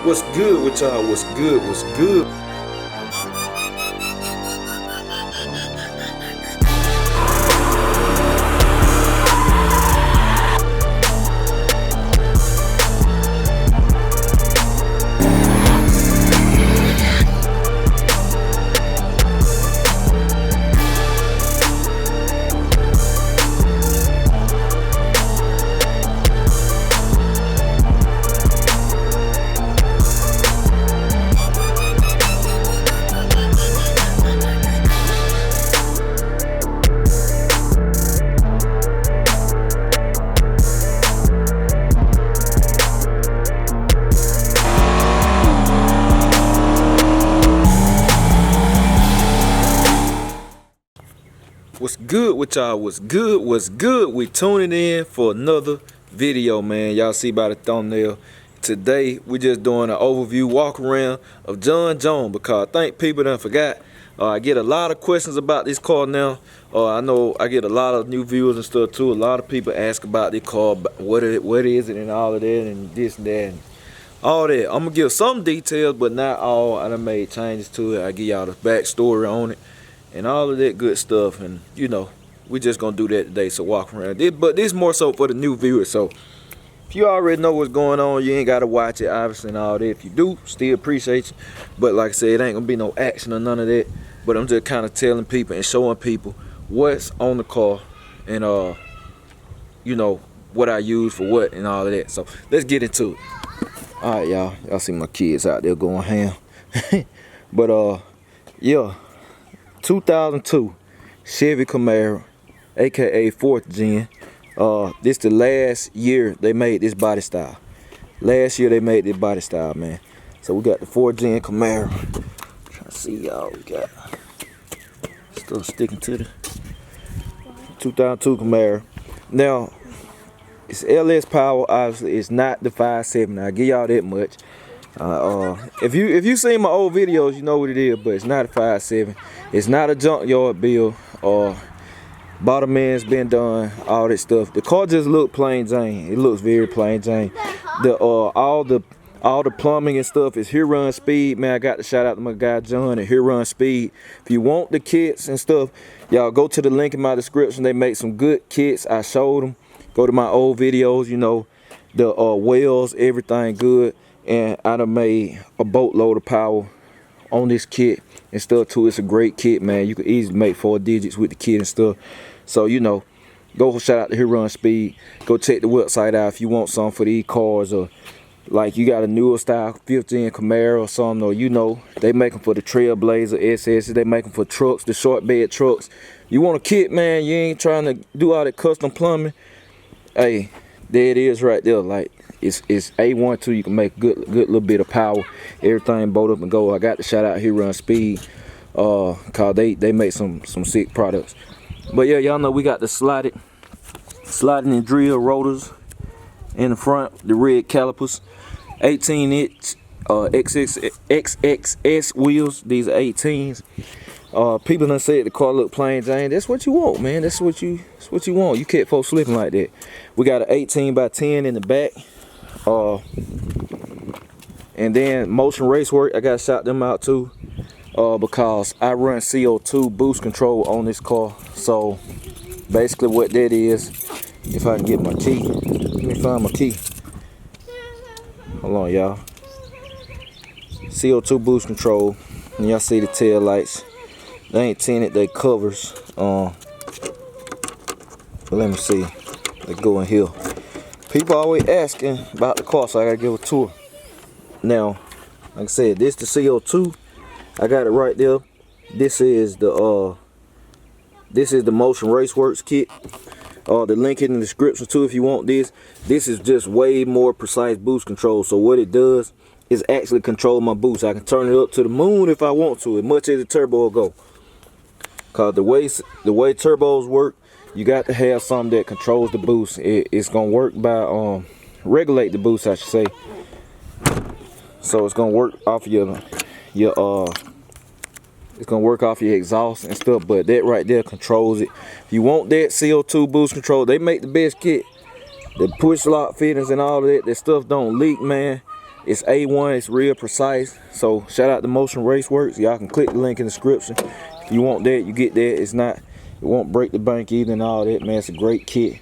What's good with y'all? What's good? What's good? What's good with y'all? What's good? What's good? We tuning in for another video, man. Y'all see by the thumbnail. Today we just doing an overview walk around of John Jones because I think people done forgot. I get a lot of questions about this car now. I know I get a lot of new viewers and stuff too. A lot of people ask about this car, what is it and all of that and this and that and all that. I'm gonna give some details, but not all. I done made changes to it. I give y'all the backstory on it and all of that good stuff, and you know, we just gonna do that today. So walk around this, but this more so for the new viewers. So if you already know what's going on, you ain't gotta watch it obviously and all that. If you do, still appreciate you, but like I said, it ain't gonna be no action or none of that. But I'm just kind of telling people and showing people what's on the car and you know, what I use for what and all of that. So let's get into it. All right, y'all see my kids out there going ham. But yeah, 2002 Chevy Camaro, aka 4th gen. This the last year they made this body style. Last year they made this body style, man. So we got the 4th gen Camaro. Trying to see y'all, we got still sticking to the 2002 Camaro. Now it's LS power, obviously. It's not the 5.7. I give y'all that much. If you seen my old videos, you know what it is, but it's not a 5.7. It's not a junkyard build or bottom end's been done, all that stuff. The car just look plain Jane. It looks very plain Jane. The all the plumbing and stuff is Here Run Speed, man. I got to shout out to my guy John at Here Run Speed. If you want the kits and stuff, y'all go to the link in my description. They make some good kits. I showed them. Go to my old videos, you know, the wells, everything good. And I done made a boatload of power on this kit and stuff too. It's a great kit, man. You can easily make 4 digits with the kit and stuff. So, you know, go shout out to Here Run Speed. Go check the website out if you want something for these cars, or like you got a newer style 5th gen Camaro or something, or you know, they make them for the Trailblazer SS. They make them for trucks, the short bed trucks. You want a kit, man, you ain't trying to do all that custom plumbing. Hey, there it is right there. Like it's A1 too. You can make good little bit of power. Everything bolt up and go. I got to shout out Here Run Speed, cause they make some sick products. But yeah, y'all know we got the sliding and drill rotors in the front, the red calipers, 18-inch XXS wheels. These are 18s. People done said the car look plain Jane. That's what you want, man. That's what you want. You can't folks slipping like that. We got an 18x10 in the back. And then Motion Racework, I gotta shout them out too. Because I run CO2 boost control on this car. So basically what that is, if I can get my key. Let me find my key. Hold on, y'all. CO2 boost control. And y'all see the tail lights. They ain't tinted, they covers. But let me see. Let's go in here. People always asking about the car, so I gotta give a tour. Now, like I said, this the CO2. I got it right there. This is the Motion Raceworks kit. The link in the description too if you want this. This is just way more precise boost control. So what it does is actually control my boost. I can turn it up to the moon if I want to, as much as the turbo will go. Cause the way turbos work, you got to have something that controls the boost. It's gonna work by regulate the boost, I should say. So it's gonna work off it's gonna work off your exhaust and stuff, but that right there controls it. If you want that CO2 boost control, they make the best kit. The push lock fittings and all of that stuff don't leak, man. It's A1, it's real precise. So shout out to Motion Raceworks. Y'all can click the link in the description. If you want that, you get that. It's not, it won't break the bank either and all that, man. It's a great kit.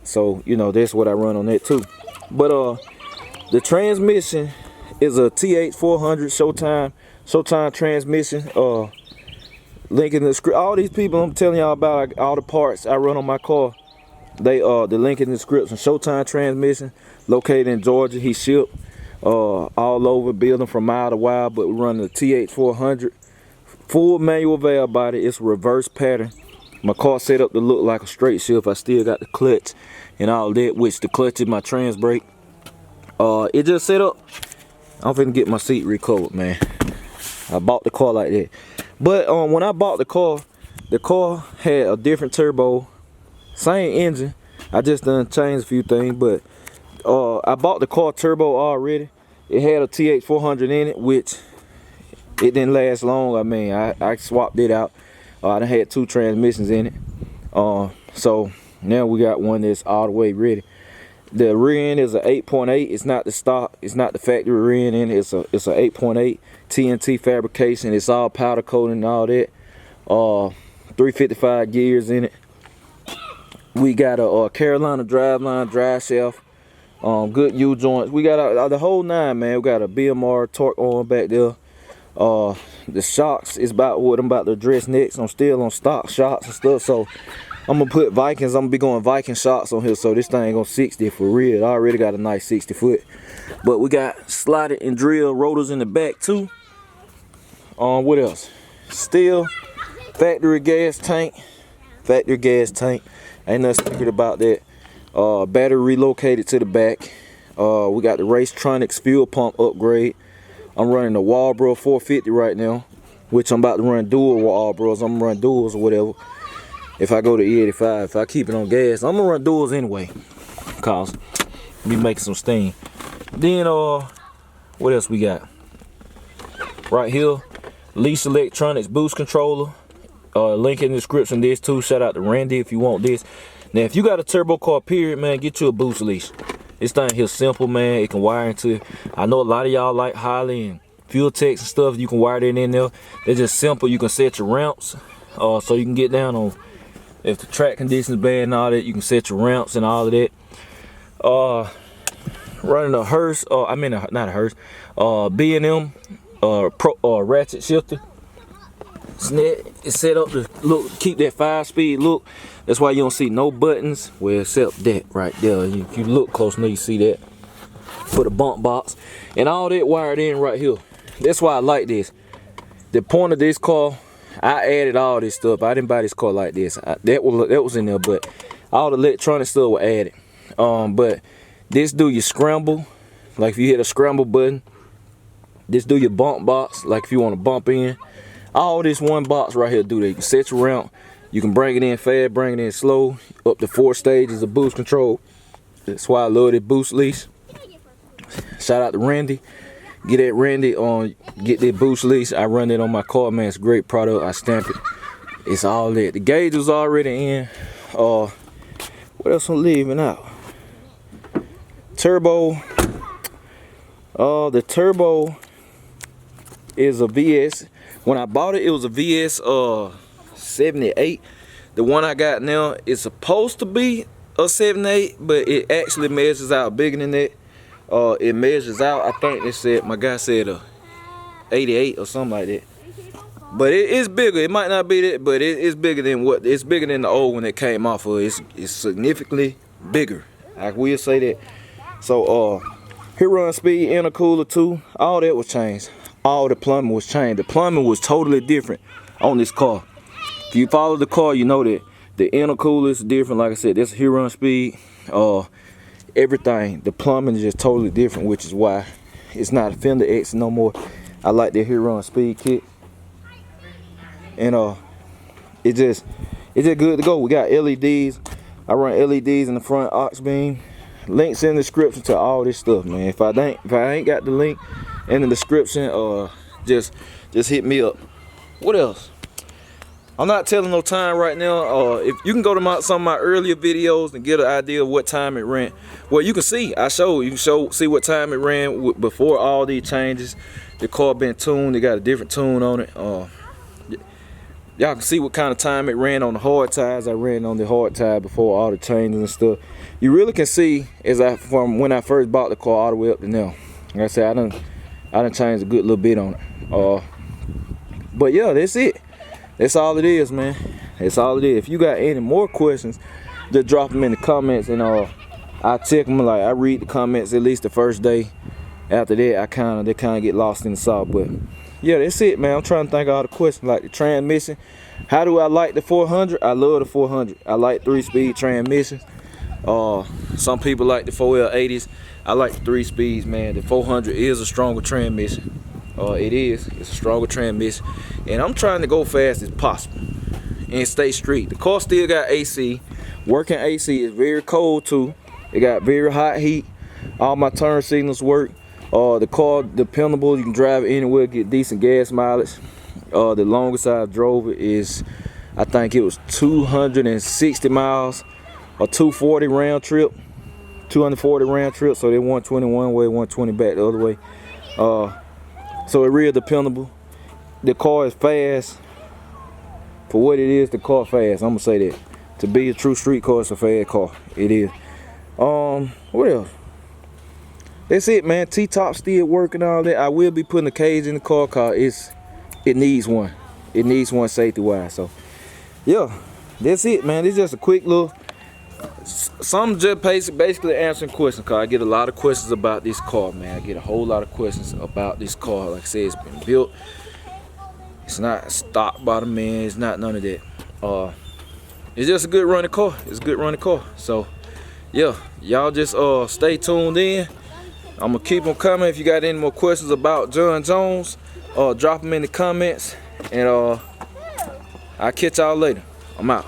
So, you know, that's what I run on that too. But the transmission is a TH400 Showtime transmission. Link in the script. All these people I'm telling y'all about, all the parts I run on my car, they the link in the description. Showtime transmission, located in Georgia. He shipped all over, building from mile to mile, but we run the TH400, full manual valve body. It's a reverse pattern. My car set up to look like a straight shift. I still got the clutch and all that, which the clutch is my trans brake. It just set up. I'm finna get my seat recovered, man. I bought the car like that. But when I bought the car had a different turbo, same engine. I just done changed a few things, but I bought the car turbo already. It had a TH400 in it, which it didn't last long. I mean, I swapped it out. I done had 2 transmissions in it. So now we got one that's all the way ready. The rear end is a 8.8. It's not the stock. It's not the factory rear end in it. It's a 8.8 TNT fabrication. It's all powder coating and all that. 355 gears in it. We got a Carolina driveline, drive shaft, good U joints. We got the whole 9, man. We got a BMR torque arm back there. The shocks is about what I'm about to address next. I'm still on stock shocks and stuff, so I'm gonna put Vikings. I'm gonna be going Viking shocks on here, so this thing on 60 for real. I already got a nice 60 foot, but we got slotted and drill rotors in the back too. What else? Still factory gas tank. Ain't nothing secret about that. Battery relocated to the back. We got the Racetronics fuel pump upgrade. I'm running the GOPRO 450 right now, which I'm about to run dual GOPROs. I'm gonna run duals or whatever. If I go to E85, if I keep it on gas, I'm gonna run duals anyway, cause be making some steam. Then what else we got? Right here, Lease Electronics boost controller. Link in the description. This too. Shout out to Randy if you want this. Now, if you got a turbo car, period, man, get you a boost leash. This thing here simple, man. It can wire into. I know a lot of y'all like Holly and fuel techs and stuff. You can wire that in there. They're just simple. You can set your ramps, so you can get down on. If the track conditions bad and all that, you can set your ramps and all of that. Running a Hearst, not a Hearst, B&M ratchet shifter. It's set up to look, keep that 5-speed look. That's why you don't see no buttons. Well, except that right there. If you look close enough, you see that. For the bump box and all that wired in right here. That's why I like this. The point of this car, I added all this stuff. I didn't buy this car like this. That was in there, but all the electronic stuff was added. But this do your scramble, like if you hit a scramble button. This do your bump box, like if you want to bump in. All this one box right here do that. You can set your ramp. You can bring it in fast, bring it in slow. Up to 4 stages of boost control. That's why I love this boost leash. Shout out to Randy. Get that Randy on. Get that boost leash. I run it on my car, man. It's a great product. I stamp it. It's all that. The gauge was already in. What else I'm leaving out? Turbo. The turbo is a VS. When I bought it, it was a VS 78. The one I got now is supposed to be a 78, but it actually measures out bigger than that. It measures out, I think they said, my guy said a 88 or something like that. But it's bigger. It might not be that, but it's bigger than it's bigger than the old one that came off of. It's significantly bigger. I will say that. So here run speed, intercooler too. All that was changed. All the plumbing was changed. The plumbing was totally different on this car. If you follow the car, you know that the intercooler is different. Like I said, this here run speed. Everything. The plumbing is just totally different, which is why it's not a Fender X no more. I like the here run speed kit. And it's just good to go. We got LEDs. I run LEDs in the front aux beam. Links in the description to all this stuff, man. If I ain't got the link in the description, just hit me up. What else? I'm not telling no time right now. If you can go to some of my earlier videos and get an idea of what time it ran. Well, you can see, you can see what time it ran before all these changes. The car been tuned, they got a different tune on it. Y'all can see what kind of time it ran on the hard tires. I ran on the hard tire before all the changes and stuff. You really can see from when I first bought the car all the way up to now. Like I said, I done changed a good little bit on it. But yeah, that's it. That's all it is, man. That's all it is. If you got any more questions, just drop them in the comments, and I check them. Like, I read the comments at least the first day. After that, they kind of get lost in the sauce. But yeah, that's it, man. I'm trying to think of all the questions, like the transmission. How do I like the 400? I love the 400. I like 3-speed transmissions. Some people like the 4L80s. I like the 3 speeds, man. The 400 is a stronger transmission. It's a stronger transmission, and I'm trying to go fast as possible and stay street. The car still got AC. Working AC is very cold too. It got very hot heat. All my turn signals work. The car dependable. You can drive it anywhere, get decent gas mileage. The longest I drove it is, I think it was 260 miles or 240 round trip. 240 round trip. So they 120 one way, 120 back the other way. So it's real dependable. The car is fast. For what it is, the car fast. I'm gonna say that. To be a true street car, it's a fast car. It is. What else? That's it, man. T-top still working, all that. I will be putting a cage in the car cause it needs one. It needs one safety wise. So yeah, that's it, man. It's just a quick little some just basically answering questions, cause I get a lot of questions about this car, man. I get a whole lot of questions about this car. Like I said, it's been built. It's not stock by the man. It's not none of that. It's just a good running car. It's a good running car. So yeah, y'all just stay tuned in. I'm gonna keep them coming. If you got any more questions about John Jones, drop them in the comments, and I'll catch y'all later. I'm out.